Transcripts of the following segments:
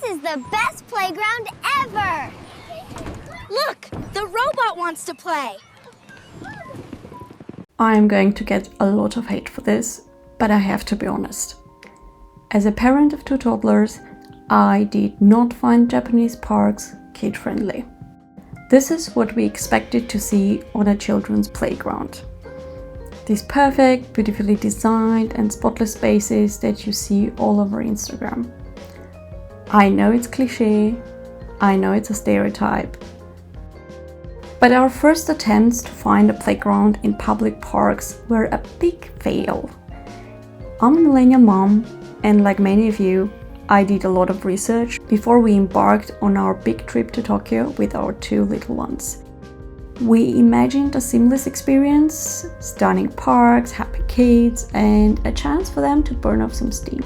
is the best playground ever! Look, the robot wants to play. I'm going to get a lot of hate for this, but I have to be honest. As a parent of 2 toddlers, I did not find Japanese parks kid-friendly. This is what we expected to see on a children's playground. These perfect, beautifully designed and spotless spaces that you see all over Instagram. I know it's cliché, I know it's a stereotype, but our first attempts to find a playground in public parks were a big fail. I'm a millennial mom, and like many of you, I did a lot of research before we embarked on our big trip to Tokyo with our 2 little ones. We imagined a seamless experience, stunning parks, happy kids, and a chance for them to burn off some steam.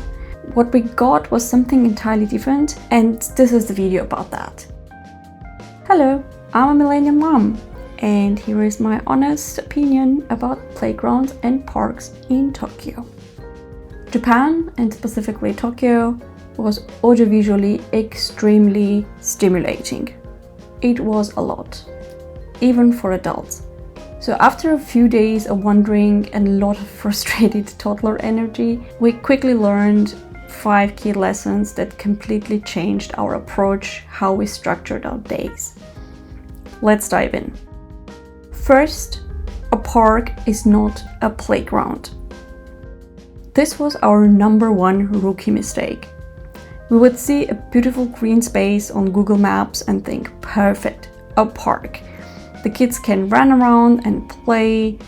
What we got was something entirely different, and this is the video about that. Hello, I'm a millennial mom, and here is my honest opinion about playgrounds and parks in Tokyo. Japan, and specifically Tokyo, was audiovisually extremely stimulating. It was a lot, even for adults. So after a few days of wandering and a lot of frustrated toddler energy, we quickly learned 5 key lessons that completely changed our approach, how we structured our days. Let's dive in. First, a park is not a playground. This was our number 1 rookie mistake. We would see a beautiful green space on Google Maps and think, perfect, a park. The kids can run around and play.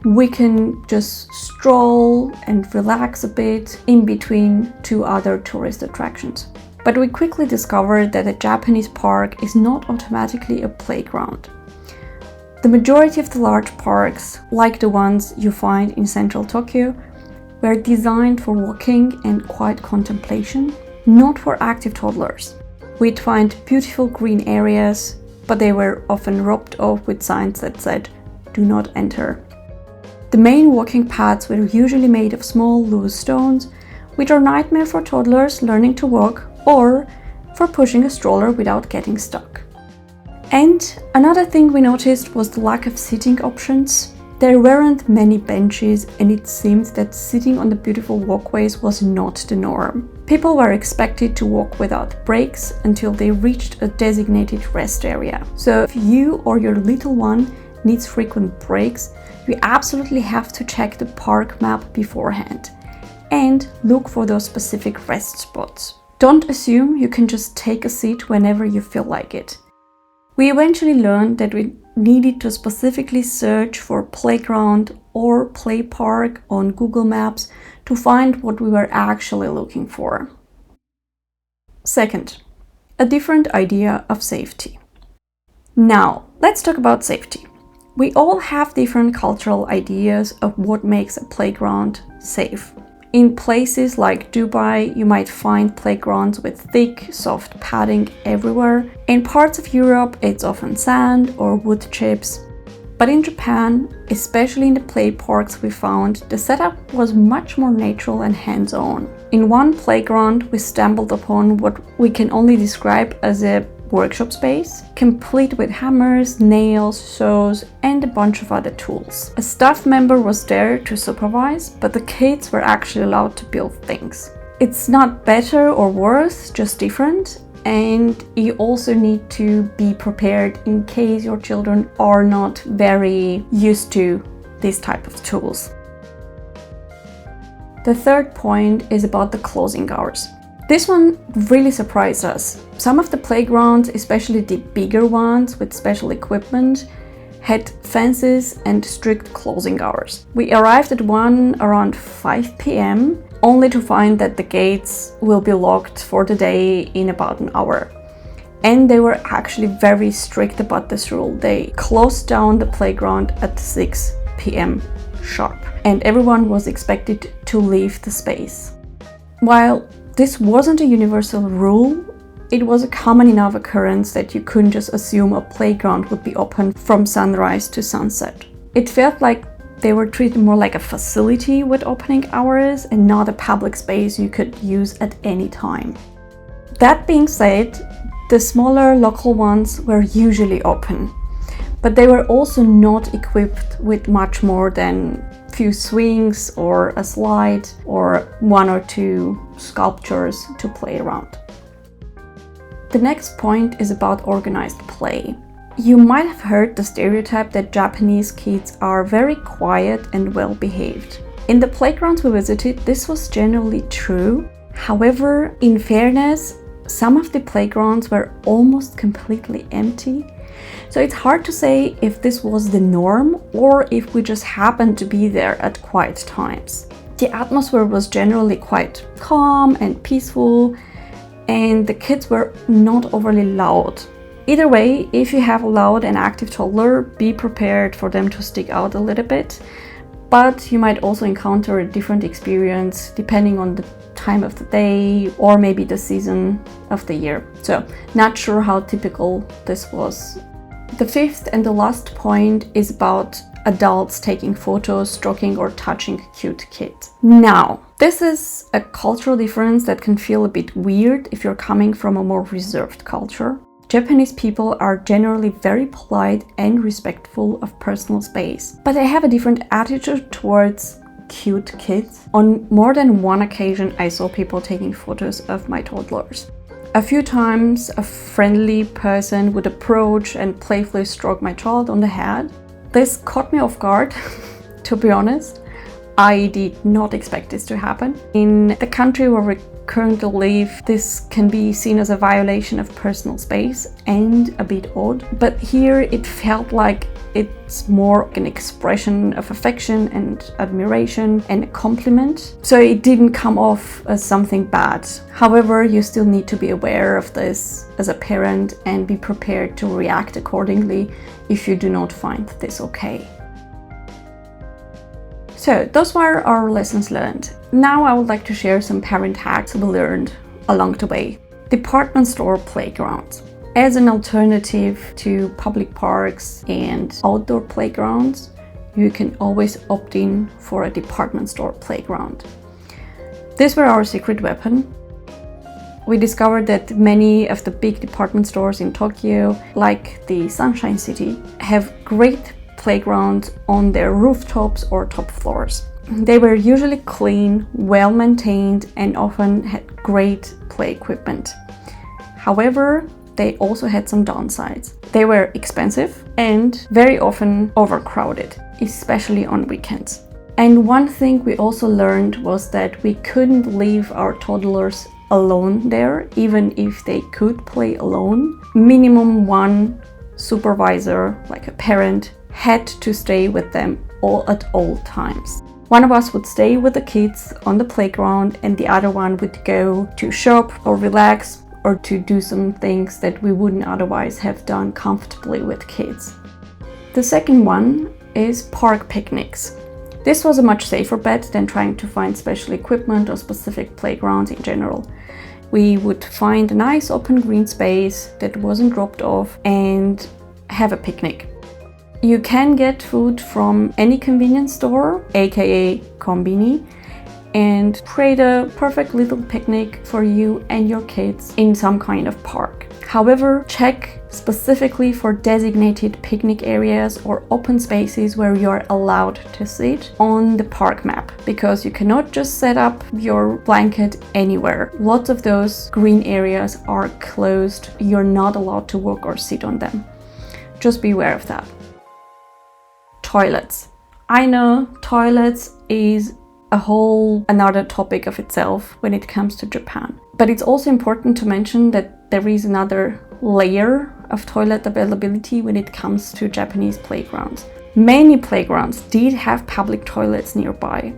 We can just stroll and relax a bit in between 2 other tourist attractions. But we quickly discovered that a Japanese park is not automatically a playground. The majority of the large parks, like the ones you find in central Tokyo, were designed for walking and quiet contemplation, not for active toddlers. We'd find beautiful green areas, but they were often roped off with signs that said, "Do not enter." The main walking paths were usually made of small, loose stones, which are a nightmare for toddlers learning to walk or for pushing a stroller without getting stuck. And another thing we noticed was the lack of sitting options. There weren't many benches, and it seemed that sitting on the beautiful walkways was not the norm. People were expected to walk without breaks until they reached a designated rest area. So if you or your little one needs frequent breaks, you absolutely have to check the park map beforehand and look for those specific rest spots. Don't assume you can just take a seat whenever you feel like it. We eventually learned that we needed to specifically search for playground or Playpark on Google Maps to find what we were actually looking for. Second, a different idea of safety. Now, let's talk about safety. We all have different cultural ideas of what makes a playground safe. In places like Dubai, you might find playgrounds with thick, soft padding everywhere. In parts of Europe, it's often sand or wood chips. But in Japan, especially in the play parks we found, the setup was much more natural and hands-on. In one playground, we stumbled upon what we can only describe as a workshop space, complete with hammers, nails, saws, and a bunch of other tools. A staff member was there to supervise, but the kids were actually allowed to build things. It's not better or worse, just different, and you also need to be prepared in case your children are not very used to this type of tools. The third point is about the closing hours. This one really surprised us. Some of the playgrounds, especially the bigger ones with special equipment, had fences and strict closing hours. We arrived at one around 5 p.m. only to find that the gates will be locked for the day in about an hour. And they were actually very strict about this rule. They closed down the playground at 6 p.m. sharp, and everyone was expected to leave the space. While this wasn't a universal rule, it was a common enough occurrence that you couldn't just assume a playground would be open from sunrise to sunset. It felt like they were treated more like a facility with opening hours and not a public space you could use at any time. That being said, the smaller local ones were usually open, but they were also not equipped with much more than few swings or a slide or 1 or 2 sculptures to play around. The next point is about organized play. You might have heard the stereotype that Japanese kids are very quiet and well behaved. In the playgrounds we visited, this was generally true. However, in fairness, some of the playgrounds were almost completely empty. So it's hard to say if this was the norm or if we just happened to be there at quiet times. The atmosphere was generally quite calm and peaceful, and the kids were not overly loud. Either way, if you have a loud and active toddler, be prepared for them to stick out a little bit, but you might also encounter a different experience depending on the time of the day or maybe the season of the year. So, not sure how typical this was. The fifth and the last point is about adults taking photos, stroking or touching cute kids. Now, this is a cultural difference that can feel a bit weird if you're coming from a more reserved culture. Japanese people are generally very polite and respectful of personal space, but they have a different attitude towards cute kids. On more than one occasion, I saw people taking photos of my toddlers. A few times, a friendly person would approach and playfully stroke my child on the head. This caught me off guard, to be honest. I did not expect this to happen. In the country where we currently live, this can be seen as a violation of personal space and a bit odd. But here it felt like it's more an expression of affection and admiration and a compliment. So it didn't come off as something bad. However, you still need to be aware of this as a parent and be prepared to react accordingly if you do not find this okay. So those were our lessons learned. Now I would like to share some parent hacks we learned along the way. Department store playgrounds. As an alternative to public parks and outdoor playgrounds, you can always opt in for a department store playground. These were our secret weapon. We discovered that many of the big department stores in Tokyo, like the Sunshine City, have great playgrounds on their rooftops or top floors. They were usually clean, well maintained, and often had great play equipment. However, they also had some downsides. They were expensive and very often overcrowded, especially on weekends. And one thing we also learned was that we couldn't leave our toddlers alone there, even if they could play alone. Minimum one supervisor, like a parent, had to stay with them at all times. One of us would stay with the kids on the playground and the other one would go to shop or relax or to do some things that we wouldn't otherwise have done comfortably with kids. The second one is park picnics. This was a much safer bet than trying to find special equipment or specific playgrounds in general. We would find a nice open green space that wasn't dropped off and have a picnic. You can get food from any convenience store, aka kombini, and create a perfect little picnic for you and your kids in some kind of park. However, check specifically for designated picnic areas or open spaces where you're allowed to sit on the park map, because you cannot just set up your blanket anywhere. Lots of those green areas are closed. You're not allowed to walk or sit on them. Just be aware of that. Toilets. I know toilets is a whole another topic of itself when it comes to Japan. But it's also important to mention that there is another layer of toilet availability when it comes to Japanese playgrounds. Many playgrounds did have public toilets nearby,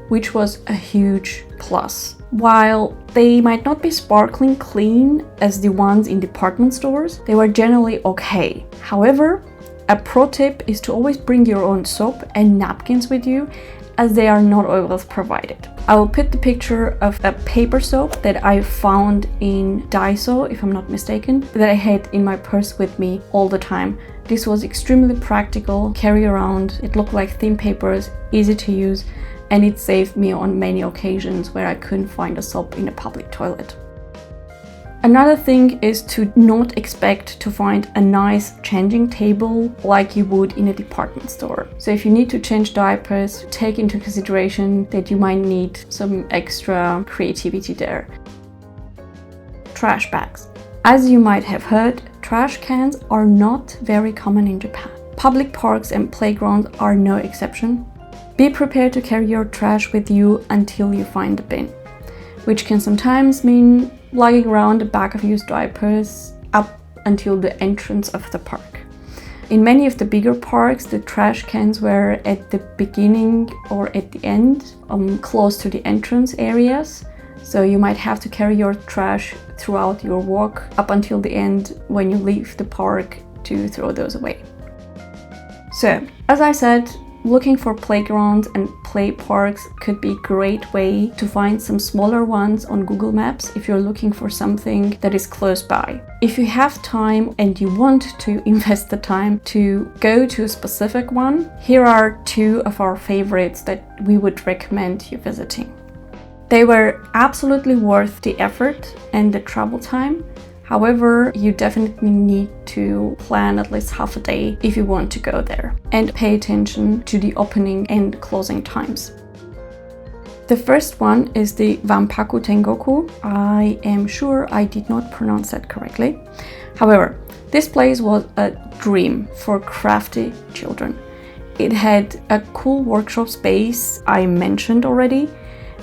which was a huge plus. While they might not be sparkling clean as the ones in department stores, they were generally okay. However, a pro tip is to always bring your own soap and napkins with you, as they are not always provided. I will put the picture of a paper soap that I found in Daiso, if I'm not mistaken, that I had in my purse with me all the time. This was extremely practical, carry around, it looked like thin papers, easy to use, and it saved me on many occasions where I couldn't find a soap in a public toilet. Another thing is to not expect to find a nice changing table like you would in a department store. So if you need to change diapers, take into consideration that you might need some extra creativity there. Trash bags. As you might have heard, trash cans are not very common in Japan. Public parks and playgrounds are no exception. Be prepared to carry your trash with you until you find the bin, which can sometimes mean lugging around a bag of used diapers up until the entrance of the park. In many of the bigger parks, the trash cans were at the beginning or at the end, close to the entrance areas. So you might have to carry your trash throughout your walk up until the end when you leave the park to throw those away. So, as I said, looking for playgrounds and play parks could be a great way to find some smaller ones on Google Maps if you're looking for something that is close by. If you have time and you want to invest the time to go to a specific one, here are two of our favorites that we would recommend you visiting. They were absolutely worth the effort and the travel time. However, you definitely need to plan at least half a day if you want to go there and pay attention to the opening and closing times. The first one is the Wanpaku Tengoku. I am sure I did not pronounce that correctly. However, this place was a dream for crafty children. It had a cool workshop space I mentioned already.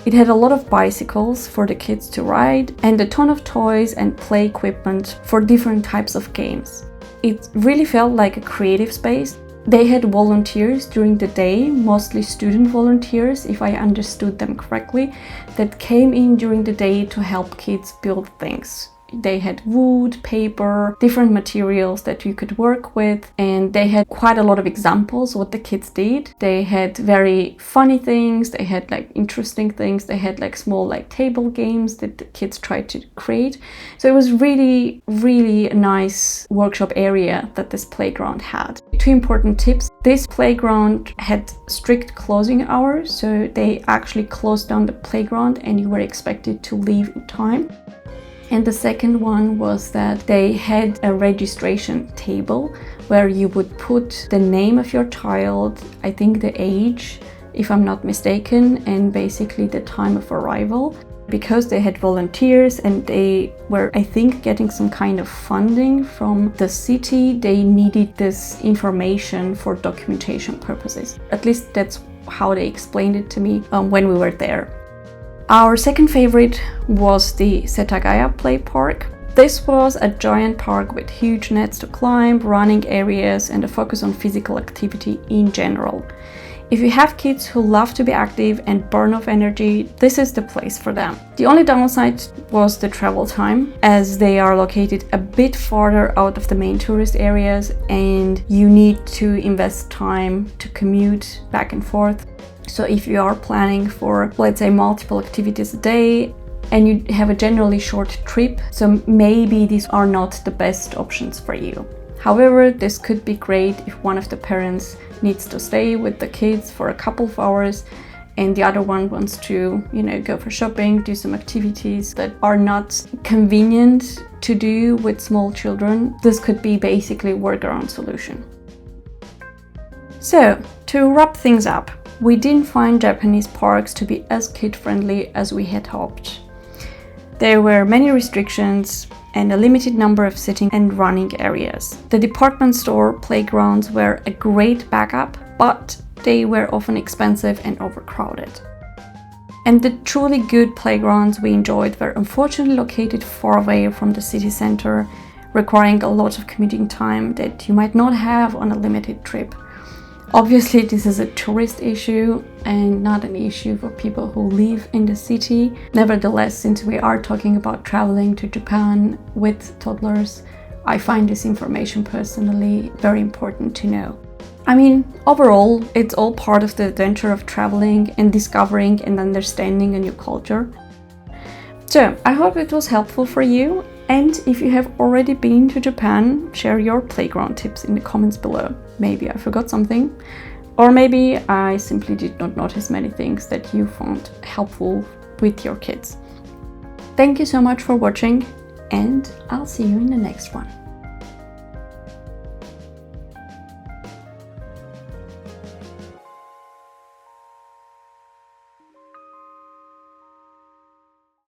It had a lot of bicycles for the kids to ride and a ton of toys and play equipment for different types of games. It really felt like a creative space. They had volunteers during the day, mostly student volunteers, if I understood them correctly, that came in during the day to help kids build things. They had wood, paper, different materials that you could work with, and they had quite a lot of examples what the kids did. They had very funny things, they had like interesting things, they had like small like table games that the kids tried to create. So it was really a nice workshop area that this playground had. Two important tips. This playground had strict closing hours, so they actually closed down the playground and you were expected to leave in time. And the second one was that they had a registration table where you would put the name of your child, I think the age, if I'm not mistaken, and basically the time of arrival. Because they had volunteers and they were, I think, getting some kind of funding from the city, they needed this information for documentation purposes. At least that's how they explained it to me when we were there. Our second favorite was the Setagaya Playpark. This was a giant park with huge nets to climb, running areas, and a focus on physical activity in general. If you have kids who love to be active and burn off energy, this is the place for them. The only downside was the travel time, as they are located a bit farther out of the main tourist areas and you need to invest time to commute back and forth. So if you are planning for, let's say, multiple activities a day and you have a generally short trip, so maybe these are not the best options for you. However, this could be great if one of the parents needs to stay with the kids for a couple of hours and the other one wants to, go for shopping, do some activities that are not convenient to do with small children. This could be basically a workaround solution. So, to wrap things up, we didn't find Japanese parks to be as kid-friendly as we had hoped. There were many restrictions and a limited number of sitting and running areas. The department store playgrounds were a great backup, but they were often expensive and overcrowded. And the truly good playgrounds we enjoyed were unfortunately located far away from the city center, requiring a lot of commuting time that you might not have on a limited trip. Obviously, this is a tourist issue and not an issue for people who live in the city. Nevertheless, since we are talking about traveling to Japan with toddlers, I find this information personally very important to know. I mean, overall, it's all part of the adventure of traveling and discovering and understanding a new culture. So, I hope it was helpful for you. And if you have already been to Japan, share your playground tips in the comments below. Maybe I forgot something, or maybe I simply did not notice many things that you found helpful with your kids. Thank you so much for watching. and I'll see you in the next one.